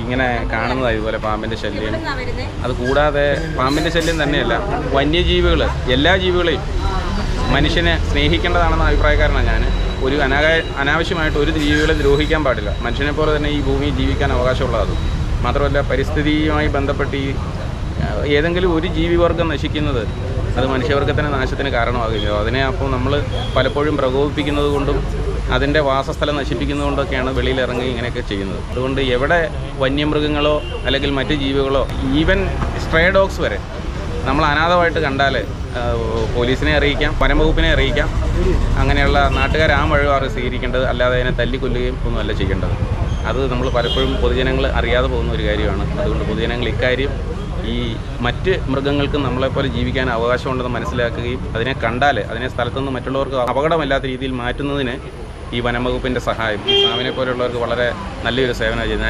ഇങ്ങനെ കാണുന്നതാണ് ഇതുപോലെ പാമ്പിൻ്റെ ശല്യം. അതുകൂടാതെ പാമ്പിൻ്റെ ശല്യം തന്നെയല്ല, വന്യജീവികൾ, എല്ലാ ജീവികളെയും മനുഷ്യനെ സ്നേഹിക്കേണ്ടതാണെന്ന അഭിപ്രായക്കാരനാണ് ഞാൻ. ഒരു അനാവശ്യമായിട്ട് ഒരു ജീവികളെ ദ്രോഹിക്കാൻ പാടില്ല. മനുഷ്യനെ പോലെ തന്നെ ഈ ഭൂമിയിൽ ജീവിക്കാൻ അവകാശമുള്ളതും മാത്രമല്ല, പരിസ്ഥിതിയുമായി ബന്ധപ്പെട്ട് ഈ ഏതെങ്കിലും ഒരു ജീവിവർഗം നശിക്കുന്നത് അത് മനുഷ്യവർഗത്തിൻ്റെ നാശത്തിന് കാരണമാകില്ല. അതിനെ അപ്പോൾ നമ്മൾ പലപ്പോഴും പ്രകോപിപ്പിക്കുന്നത് കൊണ്ടും അതിൻ്റെ വാസസ്ഥലം നശിപ്പിക്കുന്നത് കൊണ്ടൊക്കെയാണ് വെളിയിലിറങ്ങി ഇങ്ങനെയൊക്കെ ചെയ്യുന്നത്. അതുകൊണ്ട് എവിടെ വന്യമൃഗങ്ങളോ അല്ലെങ്കിൽ മറ്റ് ജീവികളോ, ഈവൻ സ്ട്രേ ഡോഗ്സ് വരെ നമ്മൾ അനാഥമായിട്ട് കണ്ടാൽ പോലീസിനെ അറിയിക്കാം, വനംവകുപ്പിനെ അറിയിക്കാം. അങ്ങനെയുള്ള നാട്ടുകാർ ആ വഴിവാറ് സ്വീകരിക്കേണ്ടത്, അല്ലാതെ അതിനെ തല്ലിക്കൊല്ലുകയും ഒന്നുമല്ല ചെയ്യേണ്ടത്. അത് നമ്മൾ പലപ്പോഴും പൊതുജനങ്ങൾ അറിയാതെ പോകുന്ന ഒരു കാര്യമാണ്. അതുകൊണ്ട് പൊതുജനങ്ങൾ ഇക്കാര്യം ഈ മറ്റ് മൃഗങ്ങൾക്കും നമ്മളെപ്പോലെ ജീവിക്കാൻ അവകാശമുണ്ടെന്ന് മനസ്സിലാക്കുകയും അതിനെ കണ്ടാൽ അതിനെ സ്ഥലത്തുനിന്ന് മറ്റുള്ളവർക്ക് അപകടമില്ലാത്ത രീതിയിൽ മാറ്റുന്നതിന് ഈ വനംവകുപ്പിൻ്റെ സഹായം, ഈ സാമിനെ പോലെയുള്ളവർക്ക് വളരെ നല്ലൊരു സേവനം ചെയ്യുന്നത്.